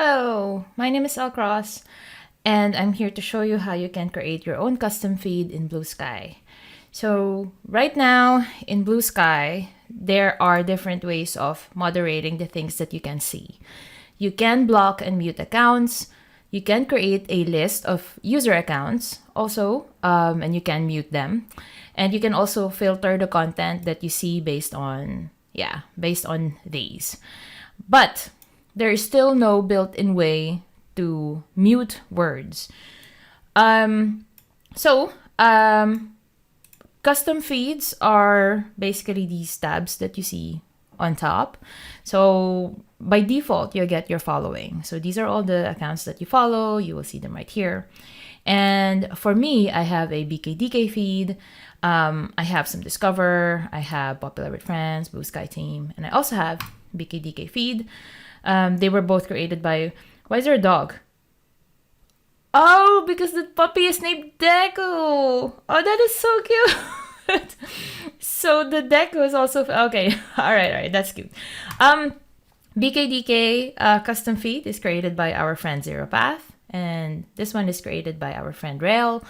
Hello, my name is Cross, and I'm here to show you how you can create your own custom feed in Bluesky. So right now in Bluesky, there are different ways of moderating the things that you can see. You can block and mute accounts. You can create a list of user accounts also, and you can mute them. And you can also filter the content that you see based on these. But there is still no built-in way to mute words. Custom feeds are basically these tabs that you see on top. So by default, you'll get your following. So these are all the accounts that you follow. You will see them right here. And for me, I have a BKDK feed. I have some Discover. I have Popular with Friends, Bluesky Team. And I also have BKDK feed. They were both created by... Why is there a dog? Oh, because the puppy is named Deku. Oh, that is so cute. So the Deku is also... Okay, all right, that's cute. BKDK custom feed is created by our friend Zero Path. And this one is created by our friend Rael.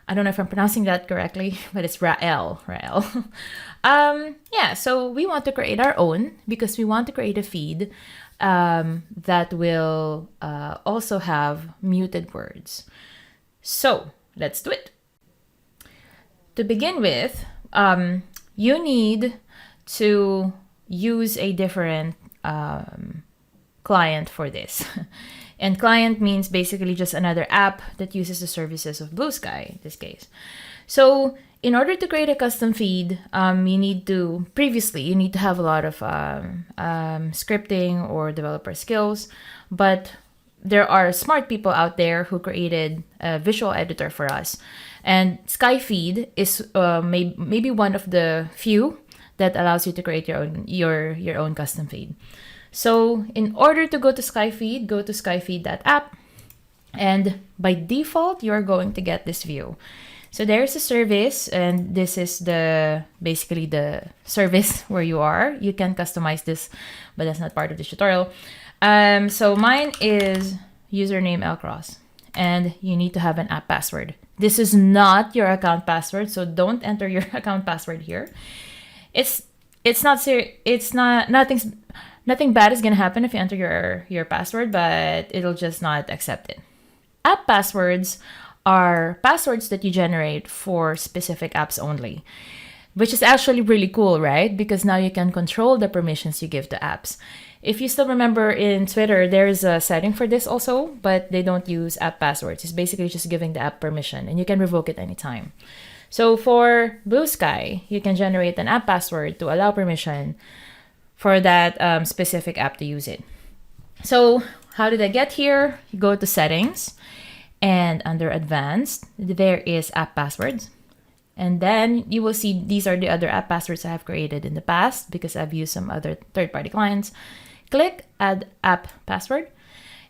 I don't know if I'm pronouncing that correctly, but it's Rael. So we want to create our own because we want to create a feed that will also have muted words. So let's do it. To begin with, you need to use a different client for this. And client means basically just another app that uses the services of Bluesky in this case. So in order to create a custom feed, you need to have a lot of scripting or developer skills, but there are smart people out there who created a visual editor for us. And SkyFeed is maybe one of the few that allows you to create your own custom feed. So in order to go to SkyFeed, go to skyfeed.app, and by default, you're going to get this view. So there's a service, and this is basically the service where you are. You can customize this, but that's not part of this tutorial. So mine is username Lcross, and you need to have an app password. This is not your account password, so don't enter your account password here. Nothing bad is gonna happen if you enter your password, but it'll just not accept it. App passwords are passwords that you generate for specific apps only, which is actually really cool, right? Because now you can control the permissions you give to apps. If you still remember in Twitter, there's a setting for this also, but they don't use app passwords. It's basically just giving the app permission, and you can revoke it anytime. So for Bluesky, you can generate an app password to allow permission for that specific app to use it. So how did I get here? You go to settings, and under advanced, there is app passwords. And then you will see these are the other app passwords I have created in the past because I've used some other third-party clients. Click add app password,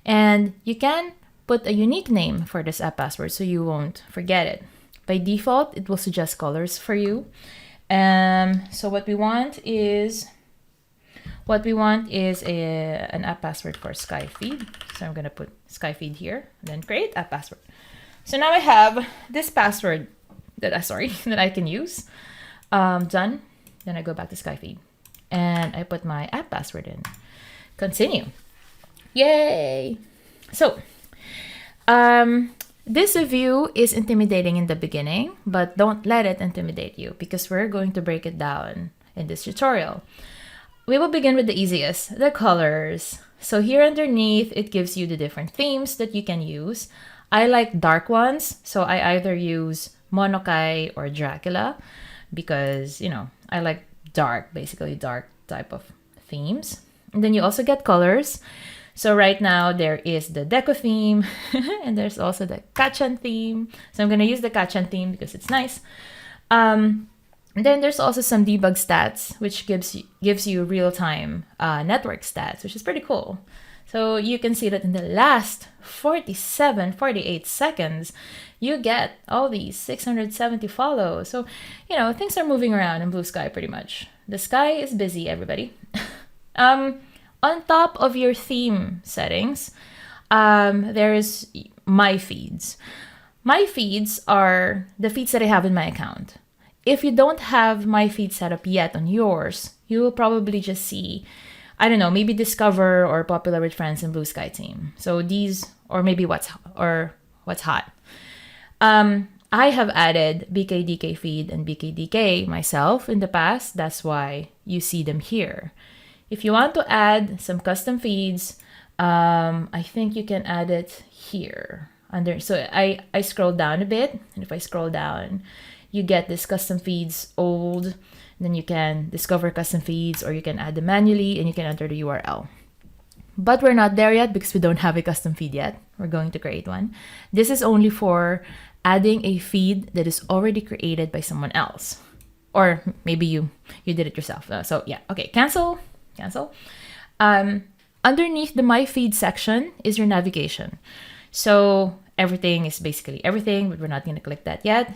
and you can put a unique name for this app password so you won't forget it. By default, it will suggest colors for you. So what we want is an app password for SkyFeed. So I'm going to put SkyFeed here, and then create app password. So now I have this password that I can use. Done. Then I go back to SkyFeed, and I put my app password in. Continue. Yay! So this view is intimidating in the beginning, but don't let it intimidate you because we're going to break it down in this tutorial. We will begin with the easiest, the colors. So here underneath, it gives you the different themes that you can use. I like dark ones, so I either use Monokai or Dracula because, I like basically dark type of themes. And then you also get colors. So right now there is the deku theme and there's also the Kachan theme. So I'm going to use the Kachan theme because it's nice. And then there's also some debug stats, which gives you real-time network stats, which is pretty cool. So you can see that in the last 48 seconds, you get all these 670 follows. So, things are moving around in Bluesky pretty much. The sky is busy, everybody. On top of your theme settings, there is my feeds. My feeds are the feeds that I have in my account. If you don't have my feed set up yet on yours, you will probably just see, I don't know, maybe Discover or Popular with Friends and Blue Sky Team. So these, or maybe what's hot. I have added BKDK feed and BKDK myself in the past. That's why you see them here. If you want to add some custom feeds, I think you can add it here. So I scroll down a bit, and if I scroll down, you get this custom feeds old. Then you can discover custom feeds, or you can add them manually, and you can enter the URL. But we're not there yet because we don't have a custom feed yet. We're going to create one. This is only for adding a feed that is already created by someone else, or maybe you did it yourself. So yeah, okay, cancel. Underneath the My Feed section is your navigation. So everything is basically everything, but we're not going to click that yet.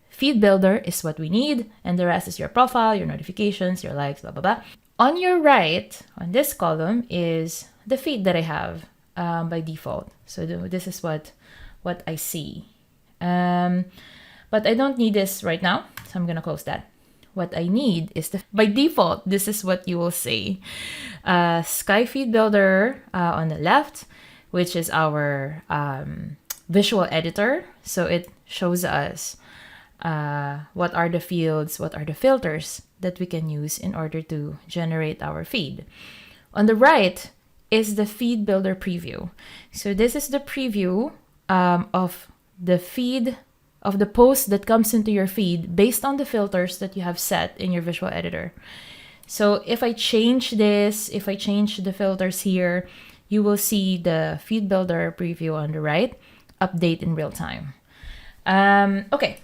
Feed Builder is what we need, and the rest is your profile, your notifications, your likes, blah, blah, blah. On your right, on this column, is the feed that I have by default. So this is what I see. But I don't need this right now, so I'm going to close that. What I need is by default, this is what you will see. SkyFeed Builder on the left, which is our visual editor. So it shows us what are the fields, what are the filters that we can use in order to generate our feed. On the right is the Feed Builder preview. So this is the preview of the feed, of the post that comes into your feed based on the filters that you have set in your visual editor. So if I change this, if I change the filters here, you will see the Feed Builder preview on the right, update in real time. Okay,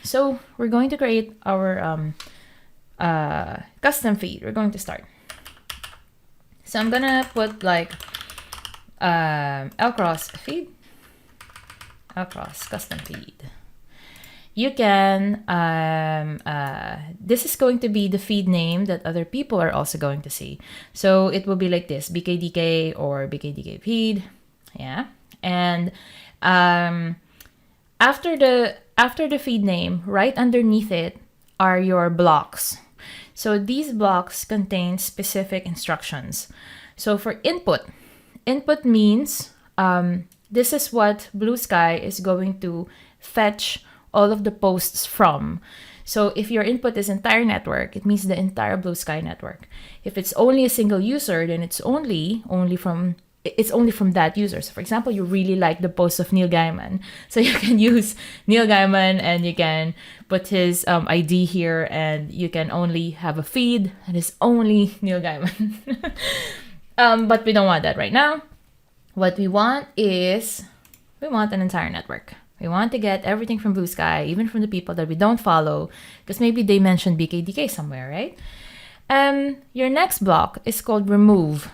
so we're going to create our custom feed. We're going to start. So I'm gonna put like Lcross feed, Lcross custom feed. You can, this is going to be the feed name that other people are also going to see. So it will be like this, BKDK or BKDK feed. Yeah. And after the feed name, right underneath it are your blocks. So these blocks contain specific instructions. So for input means this is what Blue Sky is going to fetch all of the posts from. So if your input is entire network, it means the entire Blue Sky network. If it's only a single user, then it's only from that user. So for example, you really like the post of Neil Gaiman, so you can use Neil Gaiman and you can put his ID here, and you can only have a feed that is only Neil Gaiman. But we don't want that right now. What we want is, we want an entire network. We want to get everything from Blue Sky, even from the people that we don't follow, because maybe they mentioned BKDK somewhere, right? Your next block is called remove.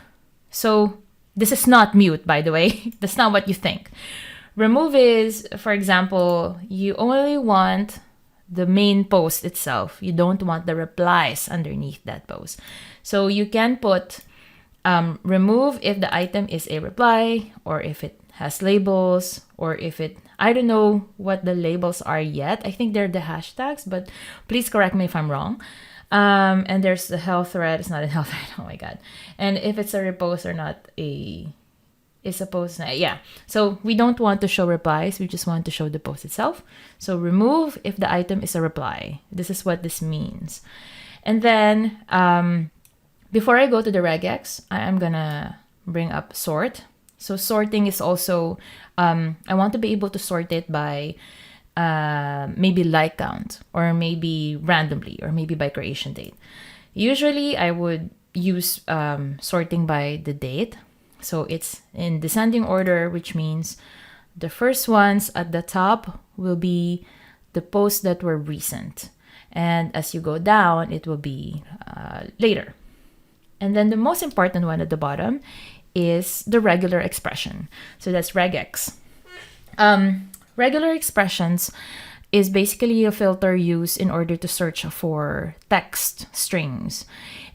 So this is not mute, by the way. That's not what you think. Remove is, for example, you only want the main post itself. You don't want the replies underneath that post. So you can put remove if the item is a reply, or if it has labels, or if it, I don't know what the labels are yet. I think they're the hashtags, but please correct me if I'm wrong. And there's the health thread. It's not a health thread. Oh my God. And if it's a repost or not is supposed to, yeah. So we don't want to show replies. We just want to show the post itself. So remove if the item is a reply. This is what this means. And then, before I go to the regex, I am gonna bring up sort. So sorting is also, I want to be able to sort it by maybe like count, or maybe randomly, or maybe by creation date. Usually I would use sorting by the date. So it's in descending order, which means the first ones at the top will be the posts that were recent. And as you go down, it will be later. And then the most important one at the bottom is the regular expression. So that's regex. Regular expressions is basically a filter used in order to search for text strings.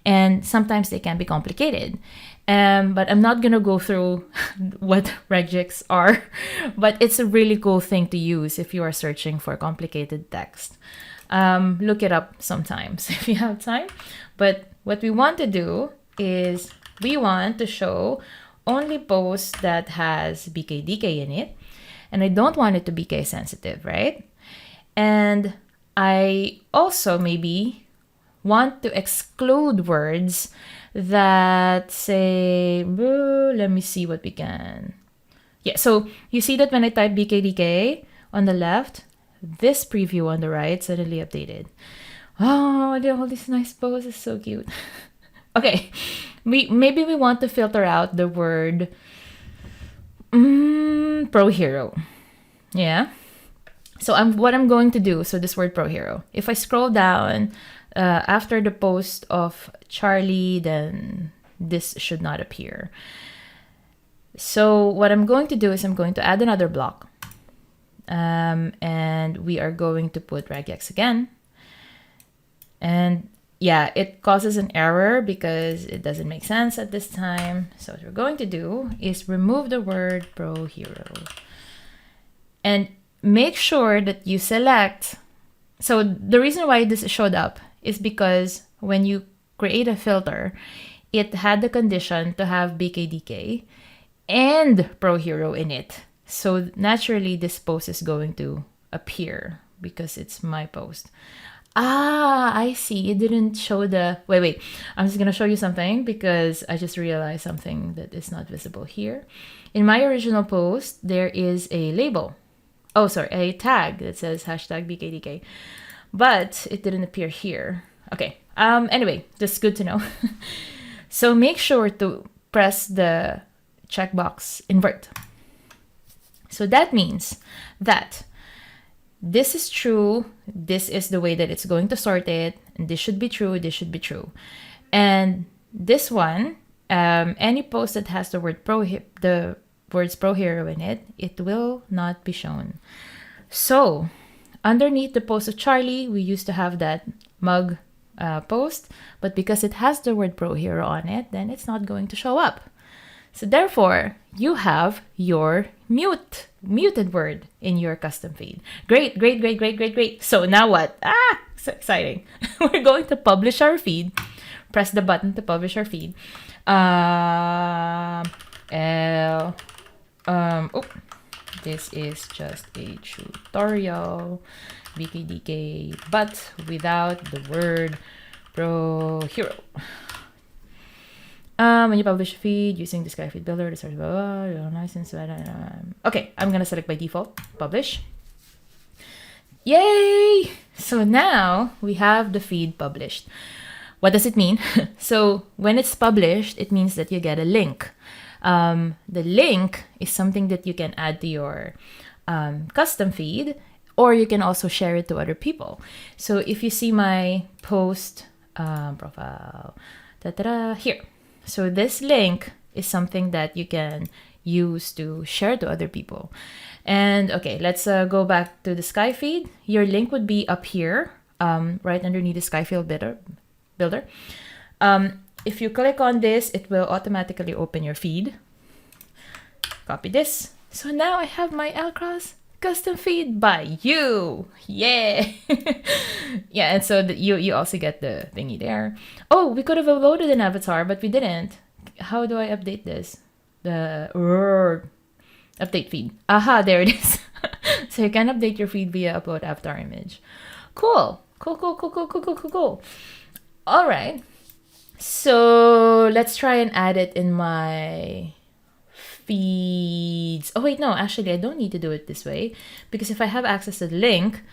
And sometimes they can be complicated. But I'm not gonna go through what regex are, but it's a really cool thing to use if you are searching for complicated text. Look it up sometimes if you have time. But what we want to do is we want to show only posts that has BKDK in it. And I don't want it to be case sensitive, right? And I also maybe want to exclude words that say, let me see what we can. Yeah, so you see that when I type BKDK on the left, this preview on the right suddenly updated. Oh, all these nice posts is so cute. Okay, maybe we want to filter out the word pro hero. Yeah. So what I'm going to do, so this word pro hero, if I scroll down after the post of Charlie, then this should not appear. So what I'm going to do is I'm going to add another block. And we are going to put regex again. And yeah, it causes an error because it doesn't make sense at this time. So what we're going to do is remove the word pro hero. And make sure that you select. So the reason why this showed up is because when you create a filter, it had the condition to have BKDK and pro hero in it. So naturally, this post is going to appear because it's my post. I see. It didn't show the... Wait. I'm just going to show you something because I just realized something that is not visible here. In my original post, there is a label. Oh, sorry, a tag that says hashtag BKDK. But it didn't appear here. Okay. Anyway, just good to know. So make sure to press the checkbox invert. So that means that this is true, this is the way that it's going to sort it, and this should be true, this should be true. And this one, any post that has the words pro hero in it, it will not be shown. So underneath the post of Charlie, we used to have that mug post, but because it has the word pro hero on it, then it's not going to show up. So therefore, you have your muted word in your custom feed. Great. So now what? So exciting. We're going to publish our feed. Press the button to publish our feed. This is just a tutorial, BKDK, but without the word pro hero. When you publish a feed using the SkyFeed builder, the search license. Okay, I'm gonna select by default publish. Yay! So now we have the feed published. What does it mean? So when it's published, it means that you get a link. The link is something that you can add to your custom feed, or you can also share it to other people. So if you see my post profile, here. So this link is something that you can use to share to other people. And okay, let's go back to the SkyFeed. Your link would be up here, right underneath the SkyFeed builder. If you click on this, it will automatically open your feed. Copy this. So now I have my L-Cross custom feed by you. Yeah. Yeah, and so you also get the thingy there. Oh, we could have uploaded an avatar, but we didn't. How do I update this? The update feed. Aha, there it is. So you can update your feed via upload avatar image. Cool. All right. So let's try and add it in my feeds. Oh wait, no, actually I don't need to do it this way, because if I have access to the link,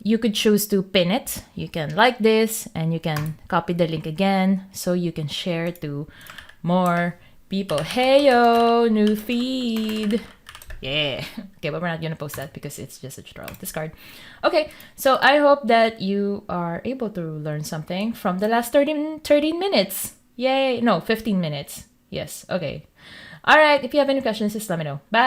you could choose to pin it. You can like this and you can copy the link again so you can share to more people. Hey yo, new feed. Yeah. Okay, but we're not gonna post that because it's just a tutorial. Discard. Okay, so I hope that you are able to learn something from the last 13 minutes. Yay. No, 15 minutes. Yes. Okay. All right. If you have any questions, just let me know. Bye.